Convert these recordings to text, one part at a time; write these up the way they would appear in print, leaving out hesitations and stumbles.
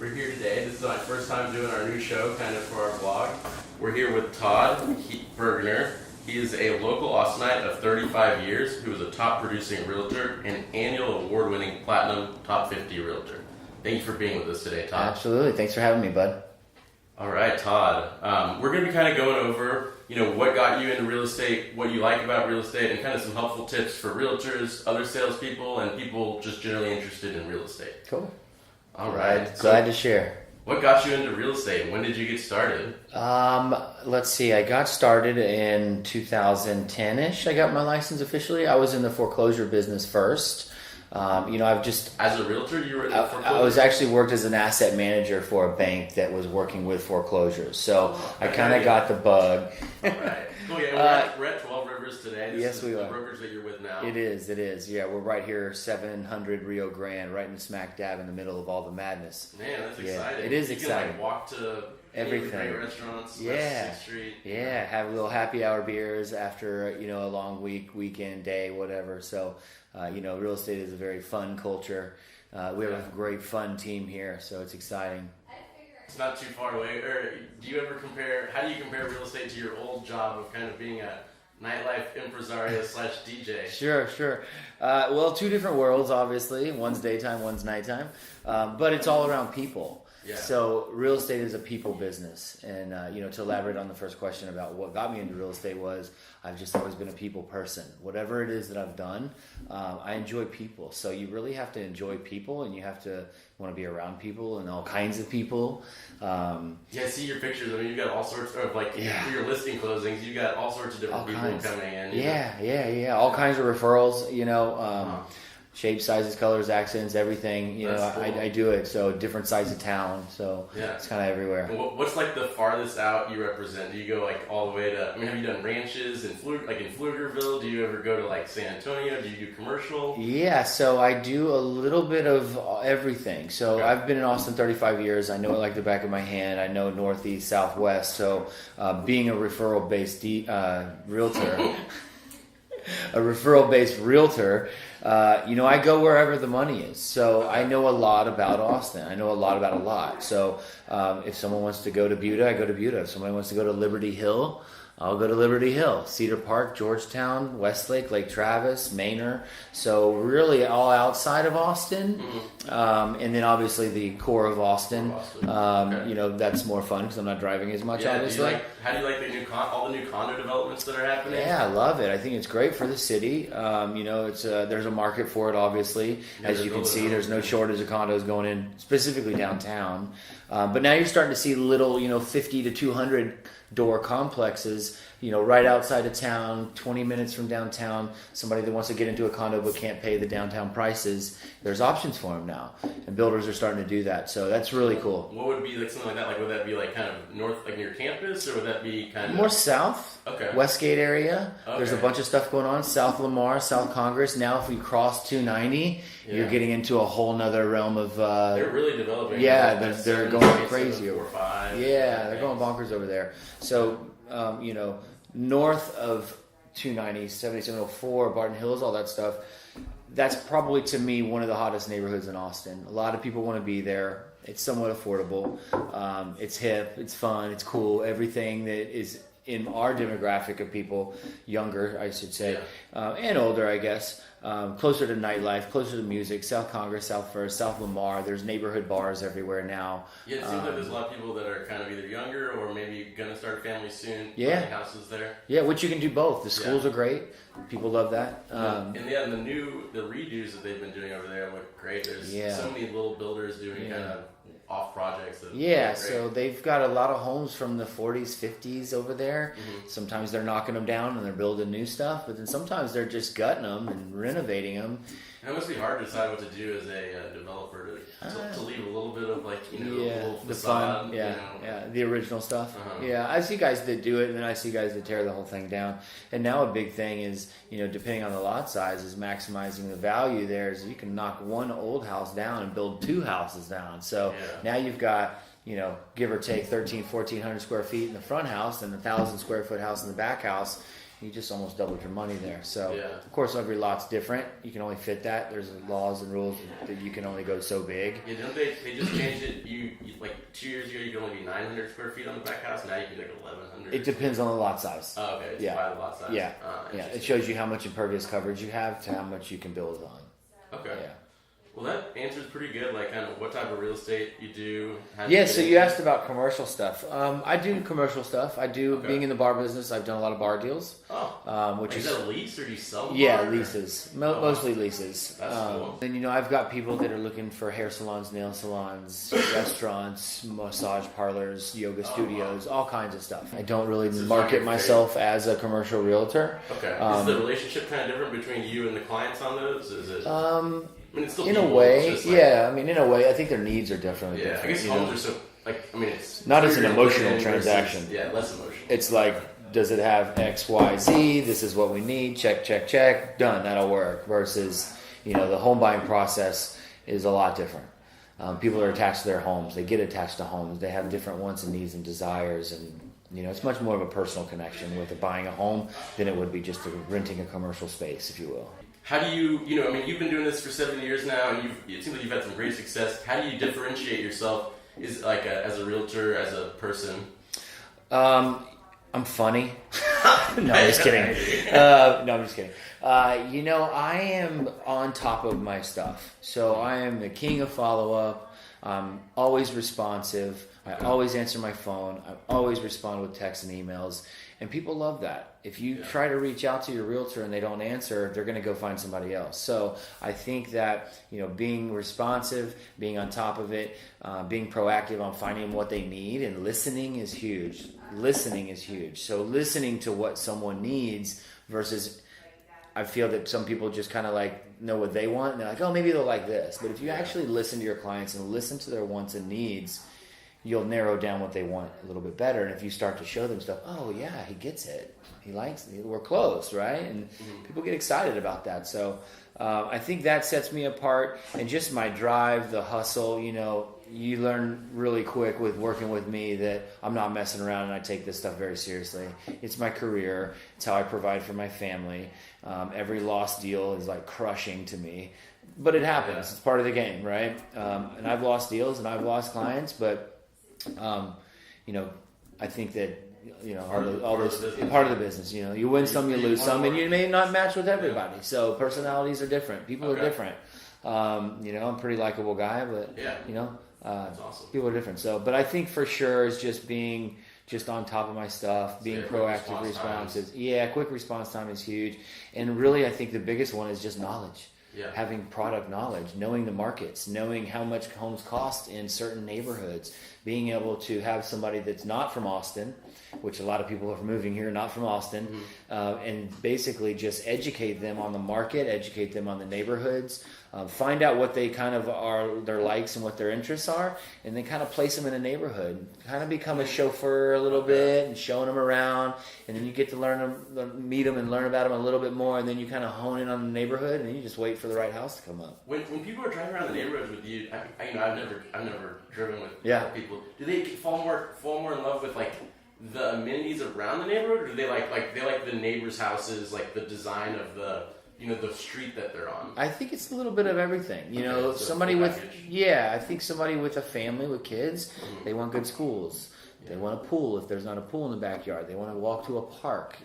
We're here today. This is my first time doing our new show, kind of for our blog. We're here with Todd Burgener. He is a local Austinite of 35 years who is a top producing realtor and annual award-winning platinum top 50 realtor. Thank you for being with us today, Todd. Absolutely. Thanks for having me, bud. All right, Todd. We're going to be kind of going over, what got you into real estate, what you like about real estate, and kind of some helpful tips for realtors, other salespeople, and people just generally interested in real estate. Cool. All right. Glad to share. What got you into real estate? When did you get started? Let's see. I got started in 2010-ish. I got my license officially. I was in the foreclosure business first. I've just... As a realtor, you were in the foreclosure? I was actually worked as an asset manager for a bank that was working with foreclosures. So I kind of got the bug. All right. Oh, yeah, we're at 12 Rivers today. Yes, we are. The brokerage that you're with now. It is. Yeah, we're right here, 700 Rio Grande, right in smack dab in the middle of all the madness. Man, that's exciting. It is you exciting. Can, walk to everything. Great restaurants, yeah. 6th Street. Yeah, have a little happy hour beers after, a long weekend, day, whatever. So, real estate is a very fun culture. We have a great fun team here, so it's exciting. It's not too far away. Or how do you compare real estate to your old job of kind of being a nightlife impresario / DJ? Sure. Well, two different worlds, obviously. One's daytime, one's nighttime. But it's all around people. Yeah. So real estate is a people business. And, to elaborate on the first question about what got me into real estate was I've just always been a people person. Whatever it is that I've done, I enjoy people. So you really have to enjoy people, and you have to want to be around people and all kinds of people. I see your pictures. I mean, you've got all sorts of, for your listing closings, you've got all sorts of different people coming in. Yeah. All kinds of referrals, shape, sizes, colors, accents, everything. Cool. I do it. So different sides of town. So it's kind of everywhere. What's like the farthest out you represent? Do you go like all the way to? I mean, have you done ranches in Pflugerville? Do you ever go to like San Antonio? Do you do commercial? Yeah. So I do a little bit of everything. So I've been in Austin 35 years. I know it like the back of my hand. I know Northeast, Southwest. So being a referral-based realtor. A referral-based realtor, I go wherever the money is. So I know a lot about Austin. I know a lot about a lot. So if someone wants to go to Buda, I go to Buda. If somebody wants to go to Liberty Hill, I'll go to Liberty Hill. Cedar Park, Georgetown, Westlake, Lake Travis, Manor. So really all outside of Austin. And then obviously the core of Austin. That's more fun because I'm not driving as much, obviously. How do you like all the new condo developments that are happening? Yeah, I love it. I think it's great for the city. There's a market for it, obviously. As you can see, there's no shortage of condos going in, specifically downtown. But now you're starting to see little, 50 to 200 door complexes, right outside of town, 20 minutes from downtown. Somebody that wants to get into a condo but can't pay the downtown prices, there's options for them now, and builders are starting to do that. So that's really cool. What would be like something like that? Like, would that be like kind of north, like near campus, or would that be kind of more south? Okay. Westgate area. Okay. There's a bunch of stuff going on. South Lamar, South Congress. Now, if we cross 290, you're getting into a whole nother realm of. They're really developing. Yeah, they're going crazy. 4-5. Yeah, they're going bonkers over there. So, north of 290, 7704, Barton Hills, all that stuff. That's probably, to me, one of the hottest neighborhoods in Austin. A lot of people want to be there. It's somewhat affordable. It's hip. It's fun. It's cool. Everything that is in our demographic of people, younger, I should say, and older, I guess, closer to nightlife, closer to music. South Congress, South First, South Lamar. There's neighborhood bars everywhere now. Yeah, it seems like there's a lot of people that are kind of either younger or maybe going to start a family soon. Yeah. Houses there. Yeah, which you can do both. The schools are great. People love that. And the redos that they've been doing over there look great. There's so many little builders doing kind of off projects. So they've got a lot of homes from the 40s, 50s over there. Sometimes they're knocking them down and they're building new stuff, but then sometimes they're just gutting them and renovating them. And it must be hard to decide what to do as a developer to leave a little bit of a little facade. The fun, the original stuff. Yeah, I see guys that do it, and then I see guys that tear the whole thing down. And now a big thing is, depending on the lot size, is maximizing the value there. Is you can knock one old house down and build two houses down. So now you've got, give or take 1,400 square feet in the front house and 1,000 square foot house in the back house. You just almost doubled your money there. So, Yeah. of course, every lot's different. You can only fit that. There's laws and rules that you can only go so big. Yeah, don't they just changed it? You like 2 years ago, you could only be 900 square feet on the back house. Now you can be like 1,100. It depends on the lot size. Oh, okay. It's by the lot size. Yeah. Yeah. It shows you how much impervious coverage you have to how much you can build on. Okay. Yeah. Well, that answers pretty good. Like, kind of what type of real estate you do. So you asked about commercial stuff. I do commercial stuff. I do, being in the bar business, I've done a lot of bar deals. Which is that a lease, or do you sell the Yeah, bar, leases. Mostly leases. That's cool. And, I've got people that are looking for hair salons, nail salons, restaurants, massage parlors, yoga studios, all kinds of stuff. I don't really market myself as a commercial realtor. Okay. Is the relationship kind of different between you and the clients on those? Is it... I mean, it's still in people, a way, it's just like, yeah. I mean, in a way, I think their needs are definitely different. I guess homes are so, like, I mean, it's... Not as an emotional versus- transaction. less emotional. It's like, does it have X, Y, Z? This is what we need. Check, check, check. Done. That'll work. Versus, the home buying process is a lot different. People are attached to their homes. They get attached to homes. They have different wants and needs and desires. And, it's much more of a personal connection with buying a home than it would be just renting a commercial space, if you will. How do you, I mean, you've been doing this for 7 years now, and it seems like you've had some great success. How do you differentiate yourself as a realtor, as a person? I'm funny. No, I'm just kidding. I'm just kidding. I am on top of my stuff. So I am the king of follow-up. I'm always responsive. I always answer my phone. I always respond with texts and emails. And people love that. If you try to reach out to your realtor and they don't answer, they're going to go find somebody else. So I think that, being responsive, being on top of it, being proactive on finding what they need, and listening is huge. So listening to what someone needs versus, I feel that some people just kind of like know what they want and they're like, oh, maybe they'll like this. But if you actually listen to your clients and listen to their wants and needs, you'll narrow down what they want a little bit better. And if you start to show them stuff, oh yeah, he gets it. He likes it. We're close, right? And people get excited about that. So I think that sets me apart. And just my drive, the hustle, you learn really quick with working with me that I'm not messing around and I take this stuff very seriously. It's my career. It's how I provide for my family. Every lost deal is like crushing to me. But it happens. It's part of the game, right? And I've lost deals and I've lost clients, but I think that all this part of the business. You win some, you lose some, and you may not match with everybody. So personalities are different. People are different. I'm a pretty likable guy, but That's awesome. People are different. So, but I think for sure is just being on top of my stuff, being proactive, responsive. Yeah, quick response time is huge, and really, I think the biggest one is just knowledge. Yeah. Having product knowledge, knowing the markets, knowing how much homes cost in certain neighborhoods, being able to have somebody that's not from Austin, which a lot of people are moving here, not from Austin, and basically just educate them on the market, educate them on the neighborhoods, find out what they kind of are, their likes and what their interests are, and then kind of place them in a neighborhood, kind of become a chauffeur a little bit and showing them around, and then you get to meet them and learn about them a little bit more, and then you kind of hone in on the neighborhood, and then you just wait for the right house to come up. When people are driving around the neighborhoods with you, I've never driven with people. Do they fall more in love with like the amenities around the neighborhood, or do they like the neighbors' houses, like the design of the the street that they're on? I think it's a little bit of everything. So somebody I think somebody with a family with kids, they want good schools. They want a pool if there's not a pool in the backyard. They want to walk to a park.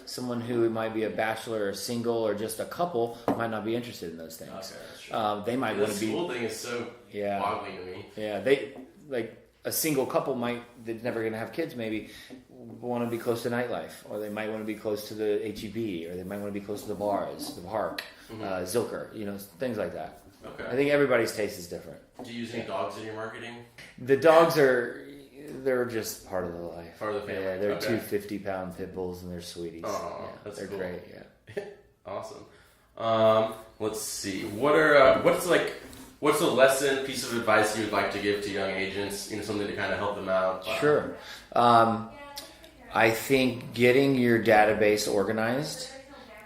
Someone who might be a bachelor or single or just a couple might not be interested in those things. Okay, that's true. They might want to be. The school thing is so boggling to me. Yeah, they like a single couple that's never going to have kids maybe want to be close to nightlife, or they might want to be close to the HEB, or they might want to be close to the bars, the park, Zilker, things like that. Okay. I think everybody's taste is different. Do you use any dogs in your marketing? The dogs they're just part of the life. Part of the family. Yeah, they're 2 50-pound pit bulls, and they're sweeties. Oh, that's they're cool. great. Yeah. Awesome. Let's see. What's the lesson, piece of advice you would like to give to young agents? Something to kind of help them out. Sure. I think getting your database organized,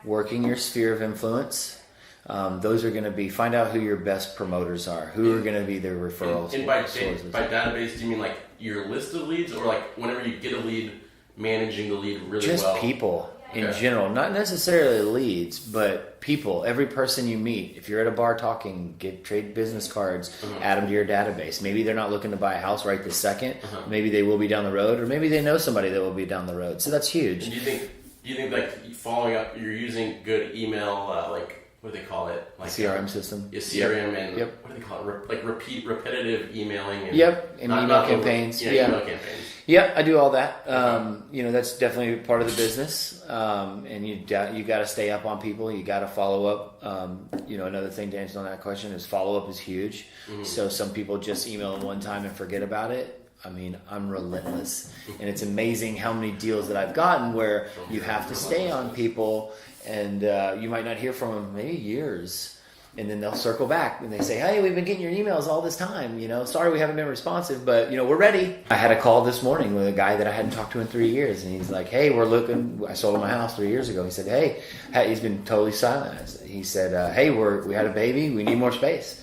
working your sphere of influence. Those are going to be, find out who your best promoters are, who are going to be their referrals. And by database, do you mean like your list of leads, or like whenever you get a lead, managing the lead really well? Just people. in general, not necessarily leads, but people. Every person you meet, if you're at a bar talking, trade business cards, add them to your database. Maybe they're not looking to buy a house right this second. Maybe they will be down the road, or maybe they know somebody that will be down the road. So that's huge. And do you think like following up, you're using good email, like what do they call it? Like CRM system. Yeah, CRM and Yep. what do they call it? Like repetitive emailing. And And email campaigns. Email campaigns. Yep, I do all that. That's definitely part of the business. And you got to stay up on people. You got to follow up. Another thing to answer on that question is follow up is huge. So some people just email them one time and forget about it. I mean, I'm relentless, and it's amazing how many deals that I've gotten where you have to stay on people, and you might not hear from them maybe years, and then they'll circle back and they say, "Hey, we've been getting your emails all this time. Sorry we haven't been responsive, but we're ready." I had a call this morning with a guy that I hadn't talked to in 3 years, and he's like, "Hey, we're looking." I sold him my house 3 years ago. He said, "Hey," he's been totally silent. He said, "Hey, we had a baby. We need more space.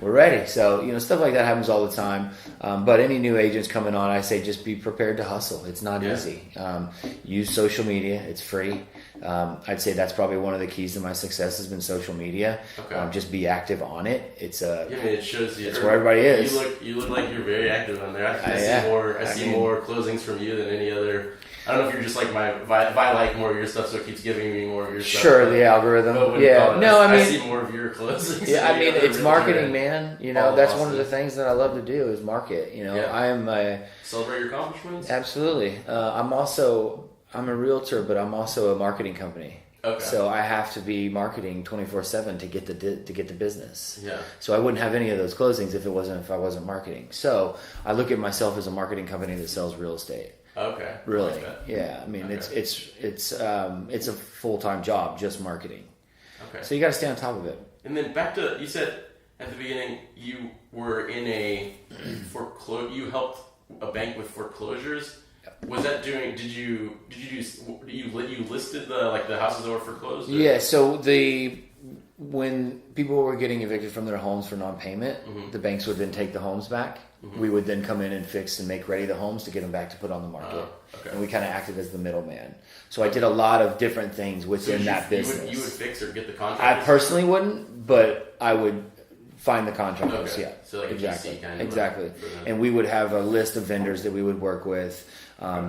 We're ready." So, stuff like that happens all the time. But any new agents coming on, I say just be prepared to hustle. It's not easy. Use social media. It's free. I'd say that's probably one of the keys to my success has been social media. Okay. Just be active on it. It shows you. It's where everybody is. You look like you're very active on there. I see more closings from you than any other. I don't know if you're just like if I like more of your stuff, so it keeps giving me more of your stuff. Sure, the algorithm. I see more of your closings. Yeah, I mean, it's marketing, man. That's one of the things that I love to do is market. I am celebrate your accomplishments. Absolutely. I'm a realtor, but I'm also a marketing company. Okay. So I have to be marketing 24/7 to get the business. Yeah. So I wouldn't have any of those closings if I wasn't marketing. So I look at myself as a marketing company that sells real estate. Okay. Really? Like Yeah. I mean, it's a full-time job, just marketing. Okay. So you got to stay on top of it. And then back to, you said at the beginning you were in a you helped a bank with foreclosures. Was that you listed the houses that were foreclosed? Or? Yeah. So when people were getting evicted from their homes for non-payment, the banks would then take the homes back. We would then come in and fix and make ready the homes to get them back to put on the market. Okay. And we kind of acted as the middleman. So I did a lot of different things within that business. You would fix or get the contract? I personally wouldn't, but I would find the contractors. Okay. Yeah, So like exactly, a GC kind of exactly. And we would have a list of vendors that we would work with.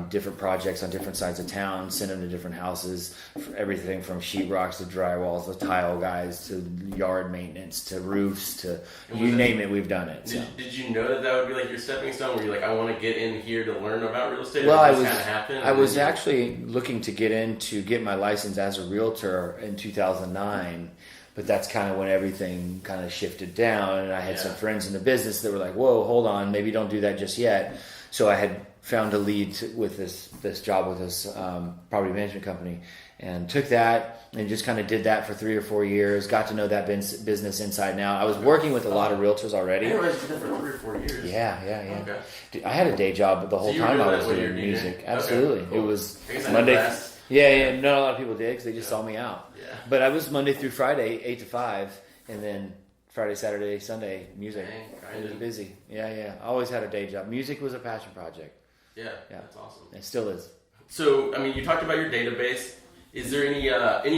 Different projects on different sides of town, send them to different houses, everything from sheetrocks to drywalls to tile guys to yard maintenance to roofs to name it, we've done it. Did you know that would be like your stepping stone? Were you like, I want to get in here to learn about real estate? Well, I was actually looking to get my license as a realtor in 2009. But that's kind of when everything kind of shifted down, and I had some friends in the business that were like, "Whoa, hold on, maybe don't do that just yet." So I had found a lead with this job with this property management company, and took that and just kind of did that for 3 or 4 years. Got to know that business inside and out. I was working with a lot of realtors already. I didn't realize you did that for 3 or 4 years. Yeah. Okay. Dude, I had a day job the whole time I was doing music. Okay, Absolutely, cool. It was I guess Monday. Yeah. Not a lot of people did because they just saw me out. Yeah. But I was Monday through Friday, 8 to 5, and then Friday, Saturday, Sunday, music. Dang, It was busy. Yeah. I always had a day job. Music was a passion project. Yeah. That's awesome. It still is. So, I mean, you talked about your database. Is there any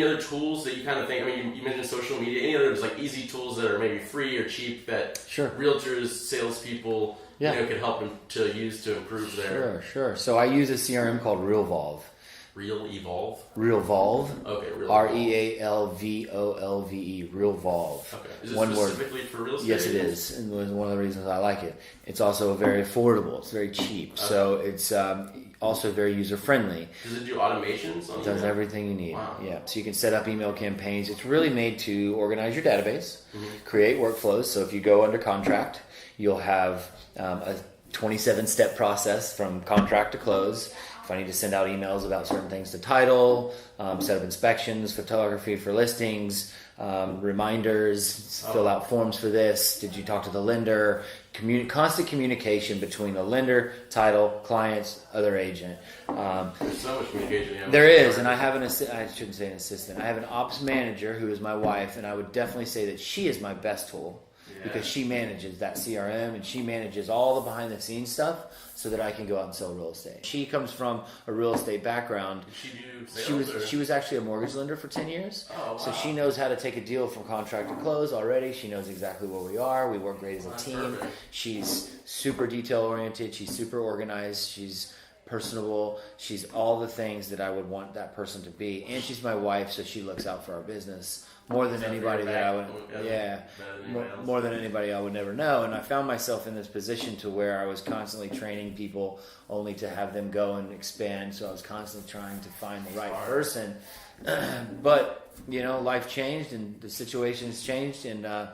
other tools that you kind of think? I mean, you mentioned social media. Any other like easy tools that are maybe free or cheap that realtors, salespeople, can help them to use to improve their? Sure. So I use a CRM called RealVolve. RealVolve. Okay. RealVolve. RealVolve. Okay. Is it One specifically word. for real estate? Yes, it is, and it was one of the reasons I like it. It's also very affordable. It's very cheap, so it's also very user friendly. Does it do automations? It does everything you need. Wow. Yeah, so you can set up email campaigns. It's really made to organize your database, create workflows. So if you go under contract, you'll have a 27-step process from contract to close. If I need to send out emails about certain things to title, set up inspections, photography for listings, reminders, fill out forms for this. Did you talk to the lender? Constant communication between the lender, title, clients, other agent. There's so much communication. There is, and I have I shouldn't say an assistant. I have an ops manager who is my wife, and I would definitely say that she is my best tool. because she manages that CRM and she manages all the behind the scenes stuff so that I can go out and sell real estate. She comes from a real estate background. Did she do sales? She was actually a mortgage lender for 10 years. Oh, wow. So she knows how to take a deal from contract to close already. She knows exactly where we are. We work great as a team. Perfect. She's super detail oriented. She's super organized. She's personable. She's all the things that I would want that person to be. And she's my wife, so she looks out for our business more than anybody that I would, more than anybody I would never know. And I found myself in this position to where I was constantly training people only to have them go and expand. So I was constantly trying to find the right person. But, life changed and the situation's changed, and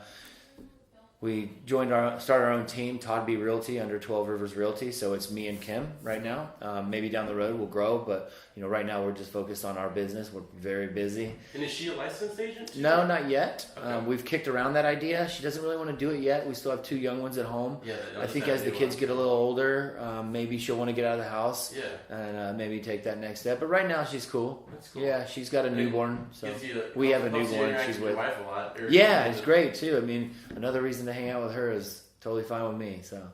we started our own team, Todd B Realty, under 12 Rivers Realty. So it's me and Kim right now. Maybe down the road we'll grow, but right now we're just focused on our business. We're very busy. And is she a licensed agent too? No, not yet. Okay. We've kicked around that idea. She doesn't really want to do it yet. We still have 2 young ones at home. Yeah, I think as the kids get a little older, maybe she'll want to get out of the house. Yeah. And maybe take that next step. But right now she's cool. That's cool. Yeah, she's got a newborn. So we have a Helps you newborn. interact She's with with. your wife a lot. Yeah, it's great too. I mean, another reason to hang out with her is totally fine with me. So.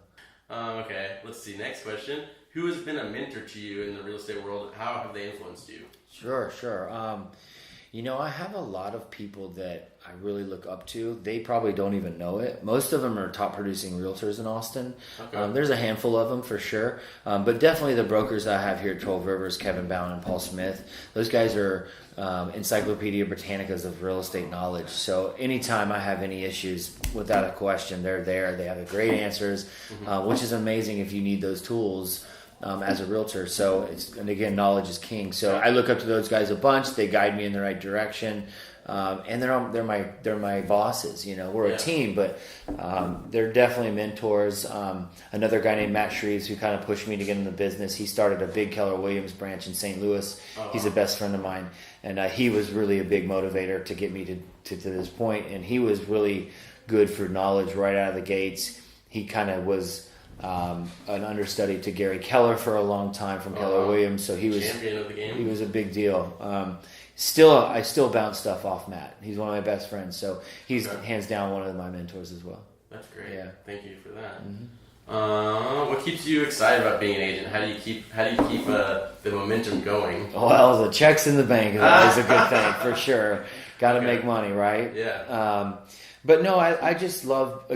Okay, let's see. Next question. Who has been a mentor to you in the real estate world? How have they influenced you? Sure. I have a lot of people that I really look up to. They probably don't even know it. Most of them are top producing realtors in Austin. Okay. There's a handful of them for sure. But definitely the brokers I have here at 12 Rivers, Kevin Bowen and Paul Smith, those guys are Encyclopedia Britannicas of real estate knowledge. So anytime I have any issues, without a question, they're there. They have the great answers, which is amazing if you need those tools. As a realtor. And again, knowledge is king. So I look up to those guys a bunch. They guide me in the right direction. And they're my bosses, we're a team, but they're definitely mentors. Another guy named Matt Shreves, who kind of pushed me to get in the business. He started a big Keller Williams branch in St. Louis. He's a best friend of mine. And he was really a big motivator to get me to this point. And he was really good for knowledge right out of the gates. He kind of was an understudy to Gary Keller for a long time from Keller Williams, so he was champion of the game. He was a big deal. I still bounce stuff off Matt. He's one of my best friends, so he's hands down one of my mentors as well. That's great. Yeah. Thank you for that. Mm-hmm. What keeps you excited about being an agent? How do you keep the momentum going? Well, the checks in the bank is always a good thing for sure. Got to make money, right? Yeah. But no, I just love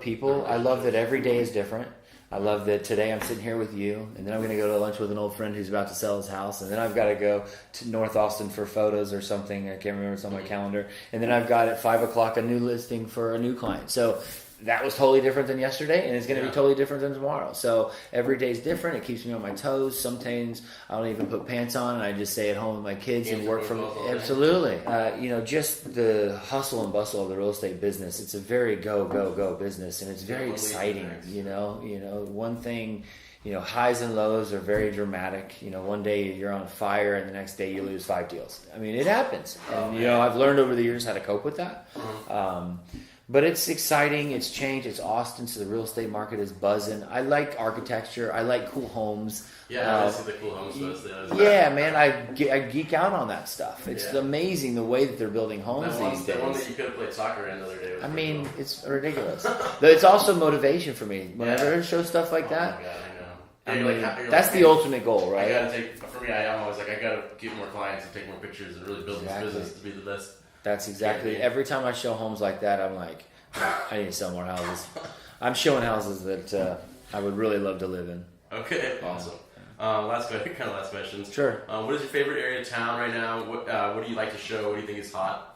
people. I love that every day is different. I love that today I'm sitting here with you, and then I'm going to go to lunch with an old friend who's about to sell his house, and then I've got to go to North Austin for photos or something. I can't remember, it's on my calendar. And then I've got at 5 o'clock a new listing for a new client. So that was totally different than yesterday, and it's going to be totally different than tomorrow. So every day's different. It keeps me on my toes. Sometimes I don't even put pants on, and I just stay at home with my kids and work from absolutely. Just the hustle and bustle of the real estate business. It's a very go business, and it's very exciting. One thing. Highs and lows are very dramatic. One day you're on fire, and the next day you lose 5 deals. I mean, it happens, and I've learned over the years how to cope with that. But it's exciting. It's changed. It's Austin, so the real estate market is buzzing. I like architecture. I like cool homes. Yeah, I see the cool homes. Yeah, man, I geek out on that stuff. It's amazing the way that they're building homes these days. The one that you could have played soccer in the other day. Cool. It's ridiculous. But it's also motivation for me. Whenever I show stuff like that. Oh my God, I know. That's the ultimate goal, right? I'm always like, I gotta get more clients and take more pictures and really build this business to be the best. That's exactly. Every time I show homes like that, I'm like, I need to sell more houses. I'm showing houses that I would really love to live in. Okay, awesome. Last questions. Sure. What is your favorite area of town right now? What do you like to show? What do you think is hot?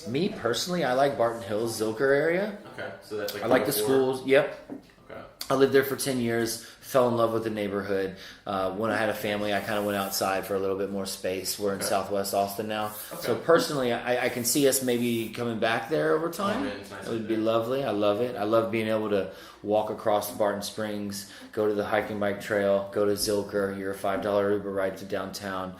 Me personally, I like Barton Hills, Zilker area. Okay, so that's like. I like the schools. Yep. Okay. I lived there for 10 years. Fell in love with the neighborhood. When I had a family, I kind of went outside for a little bit more space. We're in Southwest Austin now. Okay. So personally, I can see us maybe coming back there over time. It would be lovely. I love it. I love being able to walk across Barton Springs, go to the hiking bike trail, go to Zilker, your $5 Uber ride to downtown.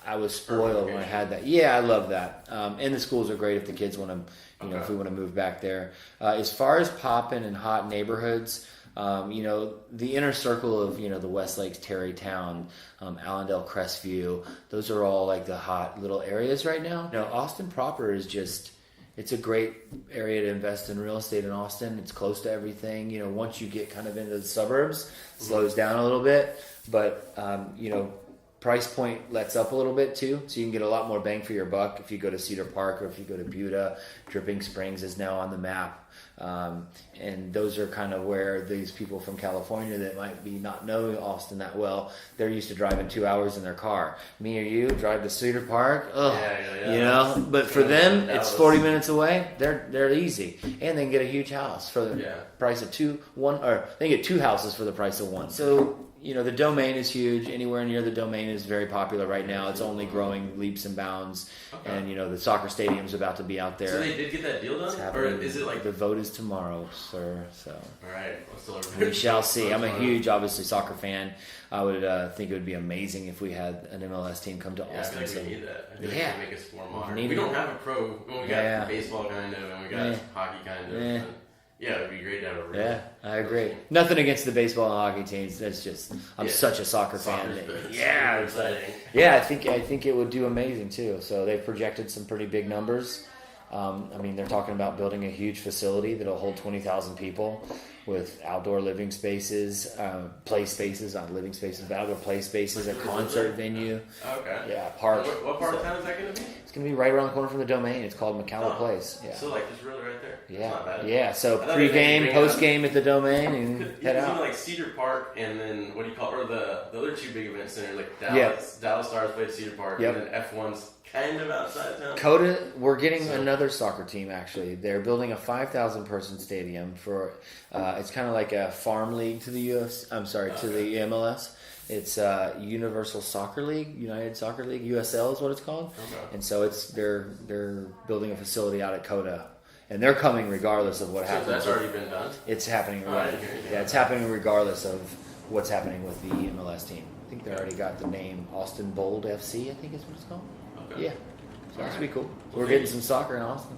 I was spoiled when I had that. Yeah, I love that. And the schools are great if the kids want to, if we want to move back there. As far as poppin' and hot neighborhoods, the inner circle of, the West Lakes, Terrytown, Allendale, Crestview, those are all like the hot little areas right now. Austin proper is it's a great area to invest in real estate in Austin. It's close to everything. You know, once you get kind of into the suburbs, it slows down a little bit, but you know, price point lets up a little bit too, so you can get a lot more bang for your buck if you go to Cedar Park or if you go to Buda. Dripping Springs is now on the map, and those are kind of where these people from California that might be not knowing Austin that well, they're used to driving 2 hours in their car. Me or you drive to Cedar Park, you know. But for them, it's 40 minutes away. They're easy, and they can get a huge house for the price of they get 2 houses for the price of 1. So, you know, the Domain is huge. Anywhere near the Domain is very popular right now. It's only growing leaps and bounds. Okay. And, you know, the soccer stadium's about to be out there. So they did get that deal done? Or is it like... The vote is tomorrow, sir. So. All right. We shall see. I'm a huge, obviously, soccer fan. I would think it would be amazing if we had an MLS team come to Austin. I feel like we need that. I feel like we make us more modern. We don't have a pro. We got baseball kind of, and we got hockey kind of. Yeah, it'd be great to have a real. Yeah, I agree. Nothing against the baseball and hockey teams. That's just I'm such a soccer fan. Yeah, exciting. Yeah, I think it would do amazing too. So they've projected some pretty big numbers. I mean, they're talking about building a huge facility that'll hold 20,000 people with outdoor living spaces, play spaces, not living spaces, but outdoor play spaces, a concert venue. Okay. Yeah, park. What part of town is that going to be? It's going to be right around the corner from the Domain. It's called McCalla Place. Yeah. So like just really right there. Yeah. It's not bad. Yeah. So pre-game, post-game at the Domain, and head out. Like Cedar Park, and then what do you call it? Or the other 2 big event centers, like Dallas Stars played Cedar Park, and then F1's kind of outside town. Coda, we're getting another soccer team. Actually, they're building a 5,000 person stadium for. It's kind of like a farm league to the to the MLS. It's Universal Soccer League, United Soccer League, USL is what it's called. Okay. And so they're building a facility out at Coda, and they're coming regardless of what happens. That's already been done. It's happening. It's happening regardless of what's happening with the MLS team. I think they already got the name Austin Bold FC. I think is what it's called. Okay. Yeah, so that's pretty cool. We're getting some soccer in Austin.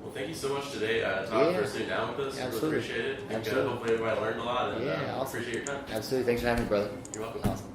Well, thank you so much today, Todd, for sitting down with us. Absolutely. Really appreciate it. Hopefully everybody learned a lot. And, awesome. Appreciate your time. Absolutely. Thanks for having me, brother. You're welcome. Awesome.